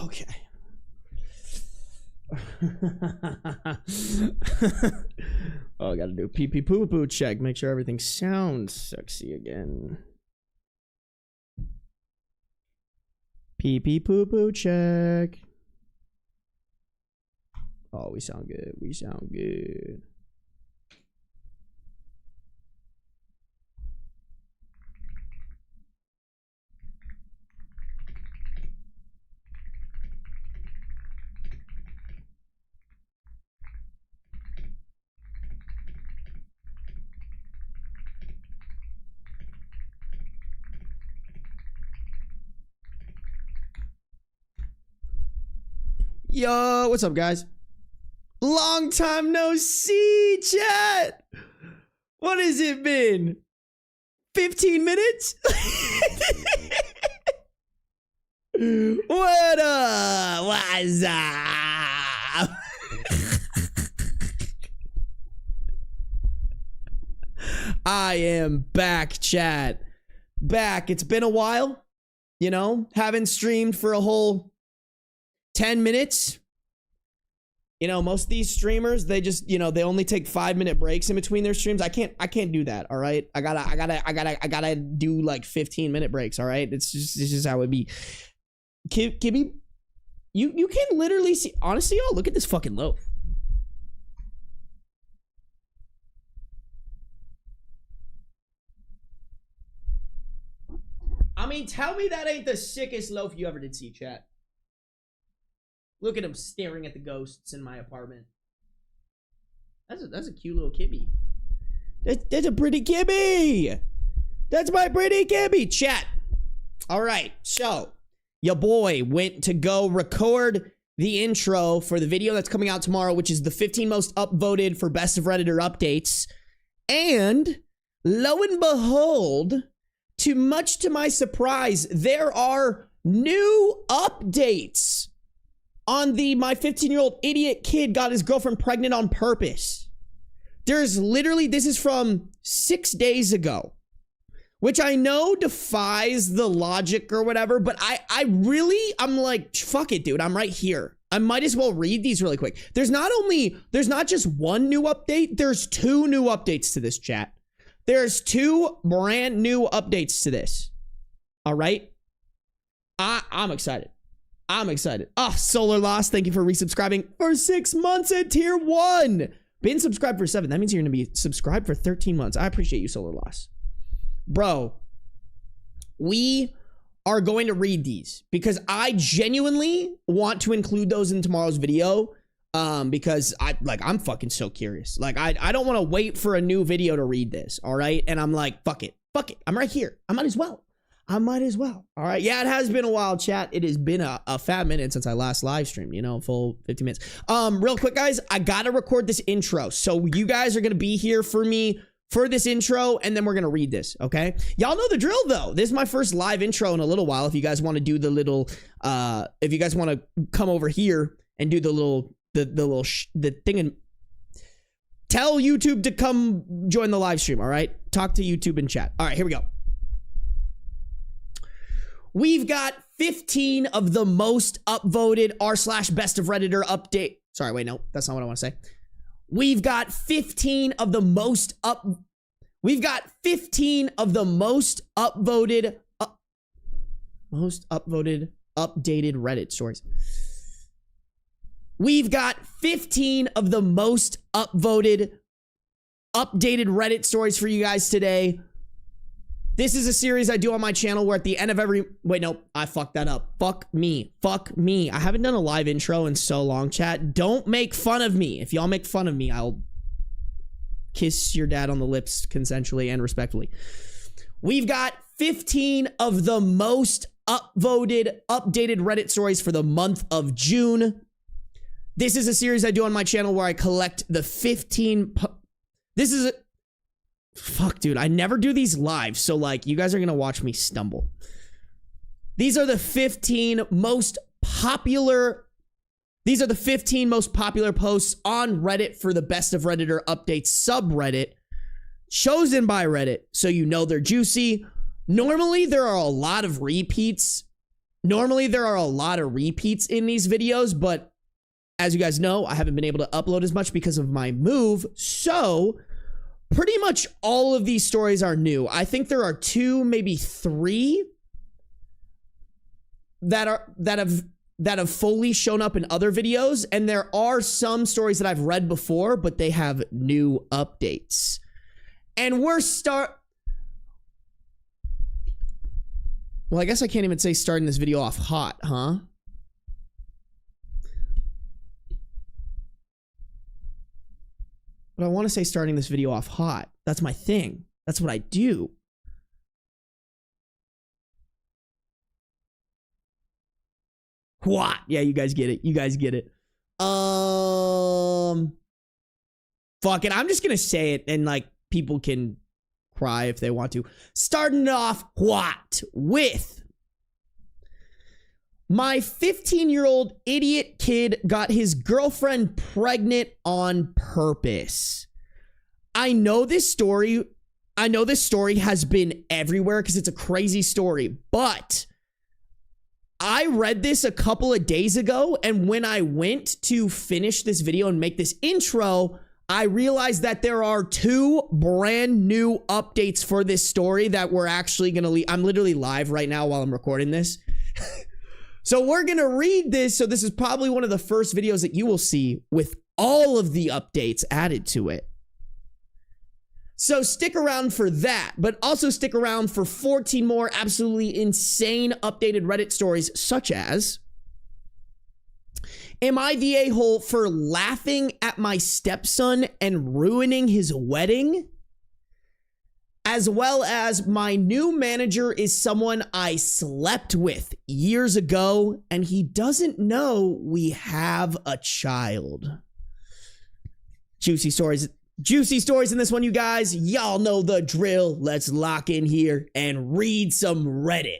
Okay. Oh, I gotta do a pee pee poo poo check. Make sure everything sounds sexy again. Pee pee poo poo check. Oh, we sound good. We sound good. Yo, what's up, guys? Long time no see, chat. What has it been? 15 minutes? What up? What's up? I am back, chat. Back. It's been a while, you know, haven't streamed for a whole 10 minutes. You know, most of these streamers, they just, you know, they only take 5-minute breaks in between their streams. I can't do that. All right. I gotta do like 15-minute breaks. All right. It's just how it be. Kibby, you can literally see, honestly, oh, look at this fucking loaf. I mean, tell me that ain't the sickest loaf you ever did see, chat. Look at him staring at the ghosts in my apartment. That's a cute little kibby. That's a pretty kibby. That's my pretty kibby. Chat. All right. So, your boy went to go record the intro for the video that's coming out tomorrow, which is the 15 most upvoted for Best of Redditor updates. And lo and behold, much to my surprise, there are new updates on the my 15-year-old idiot kid got his girlfriend pregnant on purpose. There's literally, this is from 6 days ago, which I know defies the logic or whatever, but I'm like, fuck it, dude. I'm right here. I might as well read these really quick. There's not just one new update, there's 2 new updates to this, chat. There's 2 brand new updates to this. All right? I'm excited. I'm excited. Oh, Solar Lost, thank you for resubscribing for 6 months at tier 1. Been subscribed for 7. That means you're going to be subscribed for 13 months. I appreciate you, Solar Lost. Bro, we are going to read these because I genuinely want to include those in tomorrow's video. Because I'm fucking so curious. Like, I don't want to wait for a new video to read this. All right. And I'm like, fuck it. I'm right here. I might as well. All right. Yeah, it has been a while, chat. It has been a fat minute since I last live streamed, you know, full 15 minutes. Real quick, guys, I got to record this intro. So you guys are going to be here for me for this intro, and then we're going to read this. Okay. Y'all know the drill though. This is my first live intro in a little while. If you guys want to do the little, if you guys want to come over here and do the thing and tell YouTube to come join the live stream. All right. Talk to YouTube and chat. All right, here we go. We've got 15 of the most upvoted r/best of Redditor update. Sorry, wait, no, that's not what I want to say. We've got 15 of the most upvoted, updated Reddit stories. We've got 15 of the most upvoted, updated Reddit stories for you guys today. This is a series I do on my channel where at the end of every... Wait, no, I fucked that up. Fuck me. I haven't done a live intro in so long, chat. Don't make fun of me. If y'all make fun of me, I'll kiss your dad on the lips consensually and respectfully. We've got 15 of the most upvoted, updated Reddit stories for the month of June. This is a series I do on my channel where I collect the 15... This is a... Fuck, dude. I never do these live, so, like, you guys are gonna watch me stumble. These are the 15 most popular... These are the 15 most popular posts on Reddit for the Best of Redditor updates subreddit, chosen by Reddit, so you know they're juicy. Normally, there are a lot of repeats Normally, there are a lot of repeats in these videos, but as you guys know, I haven't been able to upload as much because of my move. So pretty much all of these stories are new. I think there are 2, maybe 3 that have fully shown up in other videos, and there are some stories that I've read before, but they have new updates. And well, I guess I can't even say starting this video off hot, huh? But I want to say starting this video off hot. That's my thing. That's what I do. What? Yeah, you guys get it. You guys get it. Fuck it. I'm just gonna say it, and like people can cry if they want to. Starting off what? With my 15-year-old idiot kid got his girlfriend pregnant on purpose. I know this story has been everywhere because it's a crazy story, but I read this a couple of days ago, and when I went to finish this video and make this intro, I realized that there are 2 brand new updates for this story that we're actually going to leave. I'm literally live right now while I'm recording this. So we're going to read this. So this is probably one of the first videos that you will see with all of the updates added to it. So stick around for that, but also stick around for 14 more absolutely insane updated Reddit stories, such as, am I the a-hole for laughing at my stepson and ruining his wedding? As well as, my new manager is someone I slept with years ago, and he doesn't know we have a child. Juicy stories in this one, you guys. Y'all know the drill. Let's lock in here and read some Reddit.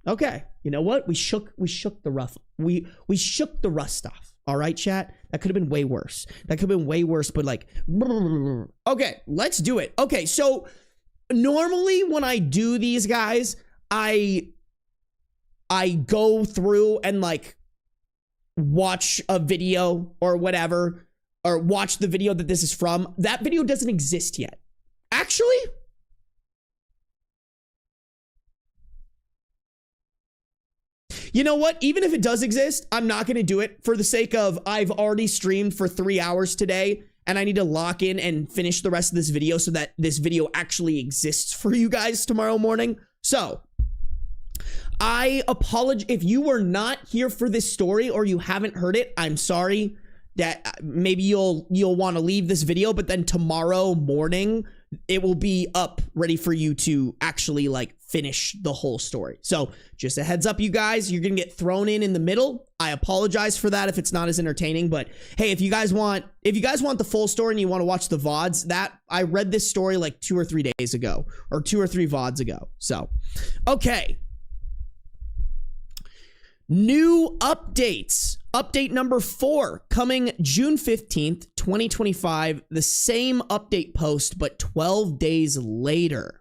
Okay, you know what? We shook the rust off. All right, chat? That could have been way worse. But like, okay, let's do it. Okay, so normally when I do these, guys, I go through and like watch a video or whatever, or watch the video that this is from. That video doesn't exist yet. Actually, you know what? Even if it does exist, I'm not going to do it for the sake of I've already streamed for 3 hours today, and I need to lock in and finish the rest of this video so that this video actually exists for you guys tomorrow morning. So I apologize if you were not here for this story or you haven't heard it. I'm sorry that maybe you'll want to leave this video, but then tomorrow morning it will be up ready for you to actually like finish the whole story. So just a heads up, you guys, you're gonna get thrown in the middle. I apologize for that if it's not as entertaining, but hey, if you guys want the full story and you want to watch the VODs, that I read this story like 2 or 3 days ago, or 2 or 3 VODs ago. So, okay. New updates. Update number 4 coming June 15th, 2025. The same update post, but 12 days later.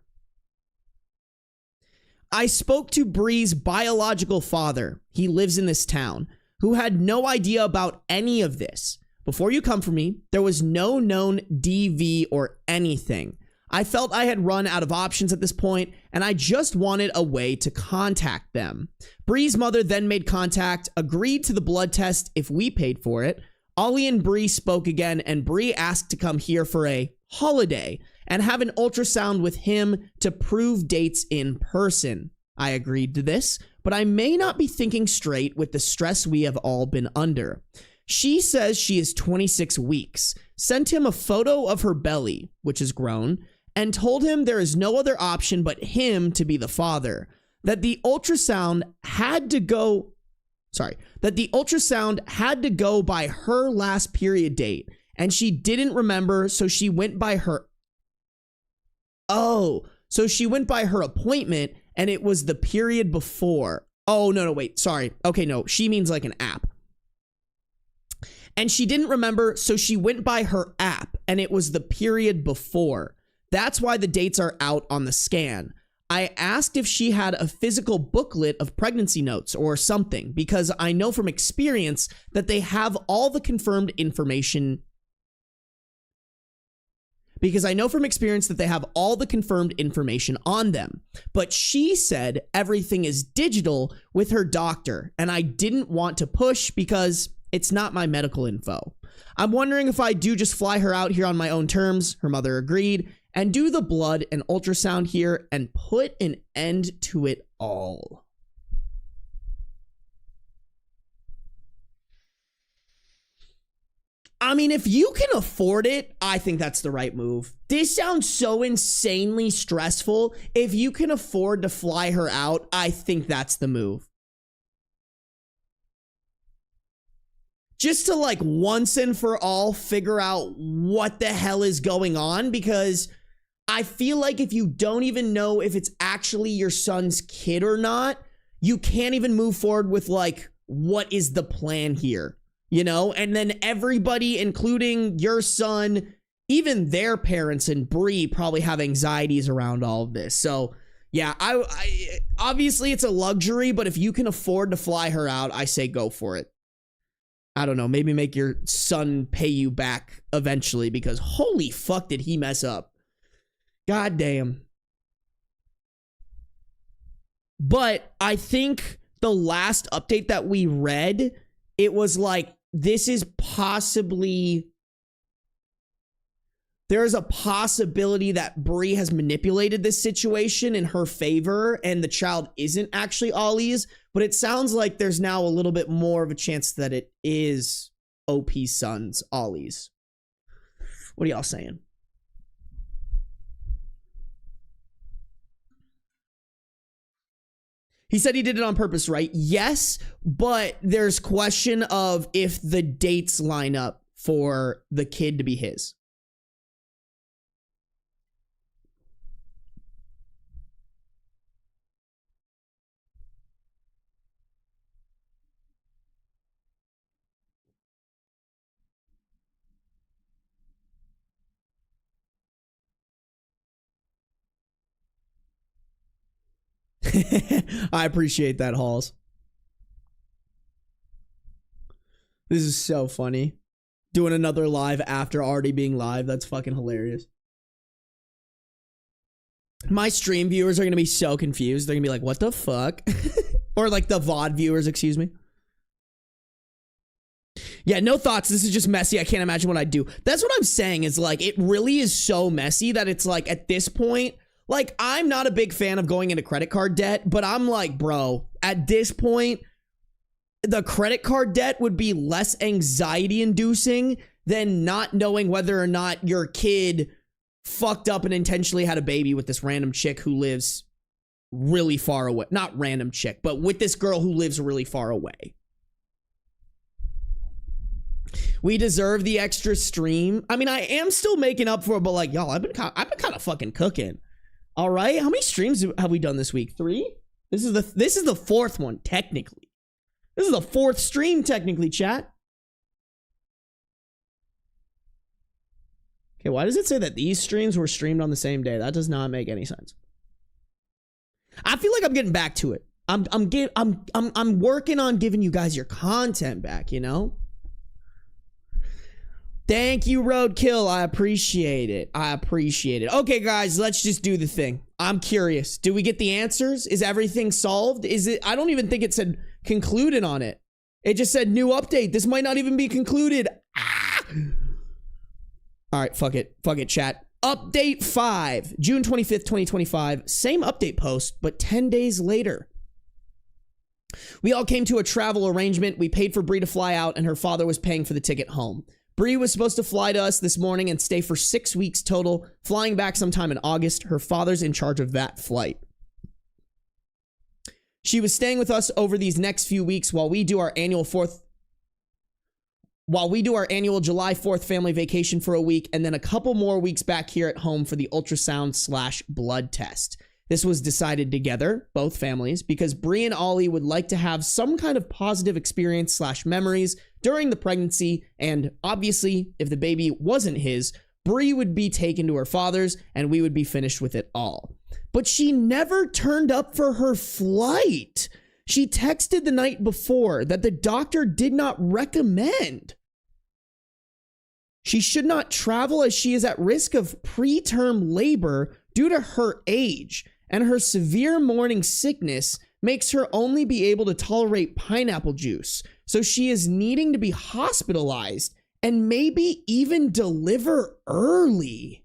I spoke to Bree's biological father. He lives in this town, who had no idea about any of this. Before you come for me, there was no known DV or anything. I felt I had run out of options at this point, and I just wanted a way to contact them. Bree's mother then made contact, agreed to the blood test if we paid for it. Ollie and Bree spoke again, and Bree asked to come here for a holiday and have an ultrasound with him to prove dates in person. I agreed to this, but I may not be thinking straight with the stress we have all been under. She says she is 26 weeks, sent him a photo of her belly, which is grown, and told him there is no other option but him to be the father. That the ultrasound had to go by her last period date, and she didn't remember, so she went by her appointment, and it was the period before. Oh, no, wait, sorry. Okay, no, she means like an app. And she didn't remember, so she went by her app, and it was the period before. That's why the dates are out on the scan. I asked if she had a physical booklet of pregnancy notes or something, because I know from experience that they have all the confirmed information. On them. But she said everything is digital with her doctor, and I didn't want to push because it's not my medical info. I'm wondering if I do just fly her out here on my own terms. Her mother agreed, and do the blood and ultrasound here and put an end to it all. I mean, if you can afford it, I think that's the right move. This sounds so insanely stressful. If you can afford to fly her out, I think that's the move. Just to, like, once and for all figure out what the hell is going on, because I feel like if you don't even know if it's actually your son's kid or not, you can't even move forward with, like, what is the plan here? You know, and then everybody, including your son, even their parents and Bree, probably have anxieties around all of this. So, yeah, I obviously it's a luxury, but if you can afford to fly her out, I say go for it. I don't know, maybe make your son pay you back eventually, because holy fuck did he mess up. God damn. But I think the last update that we read, it was like, this is possibly, there's a possibility that Bree has manipulated this situation in her favor and the child isn't actually Ollie's, but it sounds like there's now a little bit more of a chance that it is OP's son's, Ollie's. What are y'all saying? He said he did it on purpose, right? Yes, but there's question of if the dates line up for the kid to be his. I appreciate that, Halls. This is so funny. Doing another live after already being live. That's fucking hilarious. My stream viewers are going to be so confused. They're going to be like, what the fuck? Or like the VOD viewers, excuse me. Yeah, no thoughts. This is just messy. I can't imagine what I'd do. That's what I'm saying, is like, it really is so messy that it's like, at this point, like, I'm not a big fan of going into credit card debt, but I'm like, bro, at this point, the credit card debt would be less anxiety inducing than not knowing whether or not your kid fucked up and intentionally had a baby with this random chick who lives really far away. Not random chick, but with this girl who lives really far away. We deserve the extra stream. I mean, I am still making up for it, but like, y'all, I've been kind of fucking cooking. All right, how many streams have we done this week? 3? This is the 4th one, technically. This is the 4th stream, technically, chat. Okay, why does it say that these streams were streamed on the same day? That does not make any sense. I feel like I'm getting back to it. I'm working on giving you guys your content back, you know? Thank you, Roadkill. I appreciate it. Okay, guys, let's just do the thing. I'm curious. Do we get the answers? Is everything solved? Is it? I don't even think it said concluded on it. It just said new update. This might not even be concluded. Ah! All right, fuck it. Fuck it, chat. Update 5, June 25th, 2025. Same update post, but 10 days later. We all came to a travel arrangement. We paid for Bree to fly out, and her father was paying for the ticket home. Bree was supposed to fly to us this morning and stay for 6 weeks total, flying back sometime in August. Her father's in charge of that flight. She was staying with us over these next few weeks while we do our annual July 4th family vacation for a week, and then a couple more weeks back here at home for the ultrasound/blood test. This was decided together, both families, because Bree and Ollie would like to have some kind of positive experience/memories during the pregnancy, and obviously, if the baby wasn't his, Bree would be taken to her father's, and we would be finished with it all. but she never turned up for her flight. She texted the night before that the doctor did not recommend. She should not travel as she is at risk of preterm labor due to her age, and her severe morning sickness makes her only be able to tolerate pineapple juice. So she is needing to be hospitalized and maybe even deliver early.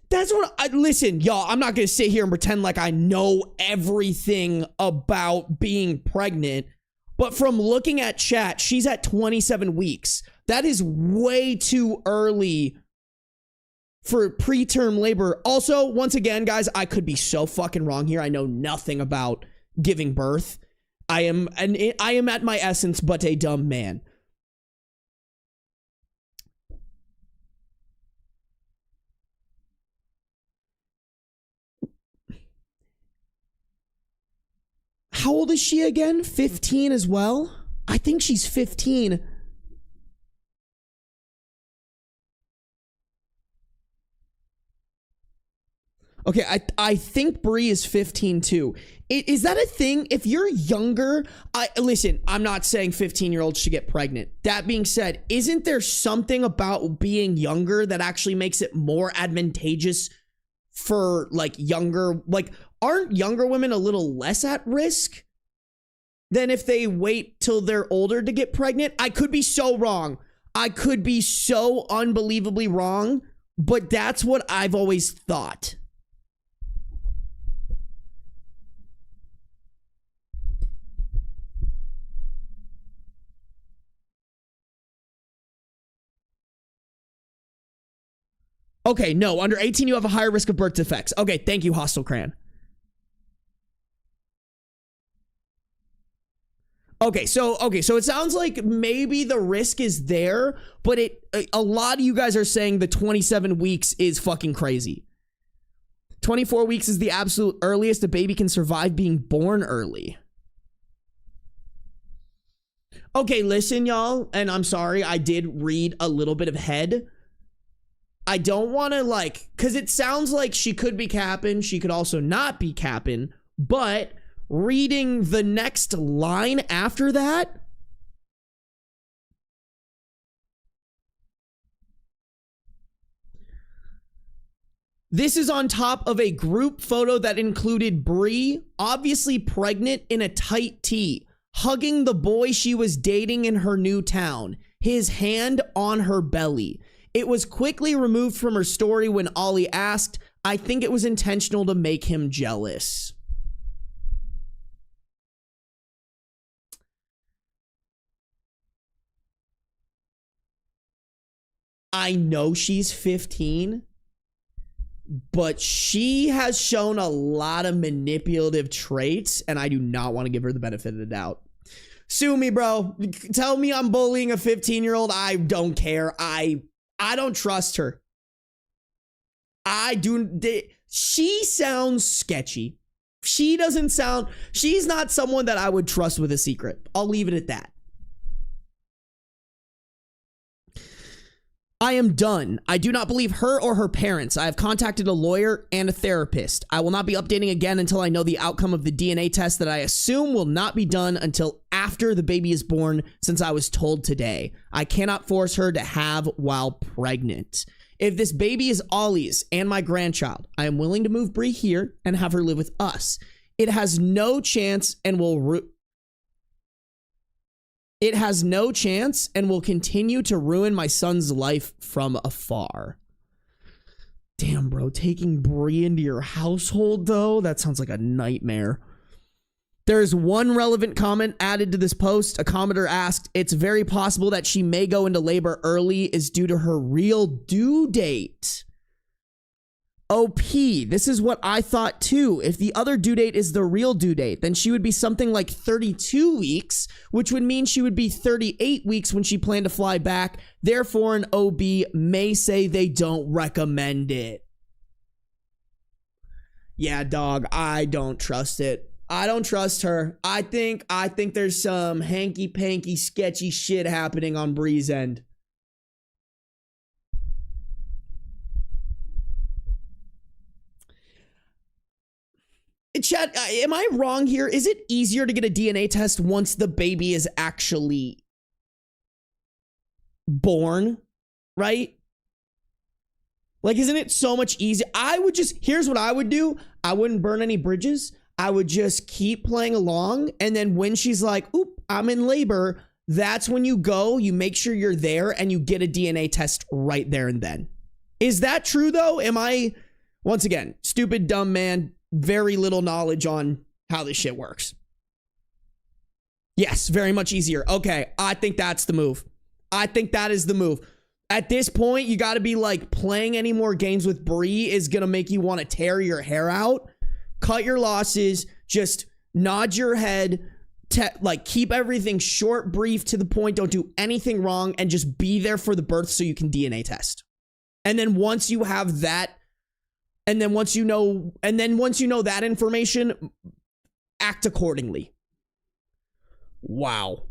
That's what I listen, y'all. I'm not going to sit here and pretend like I know everything about being pregnant, but from looking at chat, she's at 27 weeks. That is way too early for preterm labor. Also, once again, guys, I could be so fucking wrong here. I know nothing about giving birth. I am at my essence but a dumb man. How old is she again? 15 as well? I think she's 15. Okay, I think Bree is 15 too. Is that a thing? If you're younger, listen, I'm not saying 15-year-olds should get pregnant. That being said, isn't there something about being younger that actually makes it more advantageous for like younger, like aren't younger women a little less at risk than if they wait till they're older to get pregnant? I could be so wrong. I could be so unbelievably wrong, but that's what I've always thought. Okay, no, under 18, you have a higher risk of birth defects. Okay, thank you, Hostile Cran. Okay, so it sounds like maybe the risk is there, but a lot of you guys are saying the 27 weeks is fucking crazy. 24 weeks is the absolute earliest a baby can survive being born early. Okay, listen, y'all, and I'm sorry, I did read a little bit of head. I don't want to like, because it sounds like she could be capping, she could also not be capping, but reading the next line after that, this is on top of a group photo that included Bree, obviously pregnant in a tight tee, hugging the boy she was dating in her new town, his hand on her belly. It was quickly removed from her story when Ollie asked, I think it was intentional to make him jealous. I know she's 15, but she has shown a lot of manipulative traits, and I do not want to give her the benefit of the doubt. Sue me, bro. Tell me I'm bullying a 15-year-old. I don't care. I don't trust her. She sounds sketchy. She's not someone that I would trust with a secret. I'll leave it at that. I am done. I do not believe her or her parents. I have contacted a lawyer and a therapist. I will not be updating again until I know the outcome of the DNA test that I assume will not be done until after the baby is born, since I was told today. I cannot force her to have while pregnant. If this baby is Ollie's and my grandchild, I am willing to move Bree here and have her live with us. It has no chance and will continue to ruin my son's life from afar. Damn, bro. Taking Bree into your household, though? That sounds like a nightmare. There's one relevant comment added to this post. A commenter asked, it's very possible that she may go into labor early is due to her real due date. OP. This is what I thought too. If the other due date is the real due date, then she would be something like 32 weeks, which would mean she would be 38 weeks when she planned to fly back. Therefore, an OB may say they don't recommend it. Yeah, dog, I don't trust it. I don't trust her. I think there's some hanky-panky sketchy shit happening on Bree's end. Chat, am I wrong here? Is it easier to get a DNA test once the baby is actually born, right? Like, isn't it so much easier? Here's what I would do. I wouldn't burn any bridges. I would just keep playing along. And then when she's like, oop, I'm in labor, that's when you go, you make sure you're there and you get a DNA test right there and then. Is that true though? Am I, once again, stupid, dumb man, very little knowledge on how this shit works? Yes, very much easier. Okay, I think that's the move. I think that is the move. At this point, you got to be like, playing any more games with Bree is going to make you want to tear your hair out. Cut your losses. Just nod your head. Like, keep everything short, brief, to the point. Don't do anything wrong. And just be there for the birth so you can DNA test. And then once you have that, and then once you know that information, act accordingly. Wow.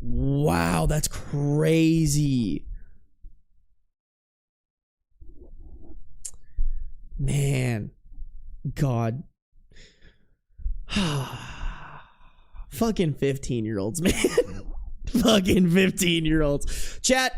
Wow, that's crazy. Man. God. Fucking 15-year-olds, man. Fucking 15-year-olds. Chat,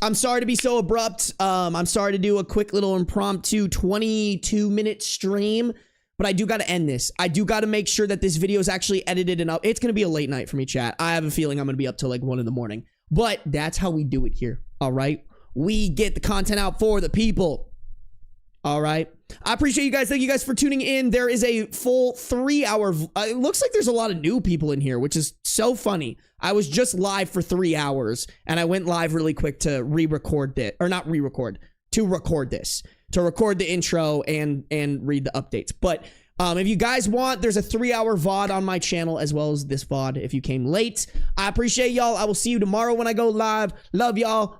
I'm sorry to be so abrupt. I'm sorry to do a quick little impromptu 22-minute stream, but I do got to end this. I do got to make sure that this video is actually edited and up. It's going to be a late night for me, chat. I have a feeling I'm going to be up till like 1 in the morning, but that's how we do it here. All right. We get the content out for the people. All right. I appreciate you guys. Thank you guys for tuning in. There is a full 3-hour. It looks like there's a lot of new people in here, which is so funny. I was just live for 3 hours and I went live really quick to re-record it, or not re-record, to record this, to record the intro and read the updates. But if you guys want, there's a 3-hour VOD on my channel as well as this VOD if you came late. I appreciate y'all. I will see you tomorrow when I go live. Love y'all.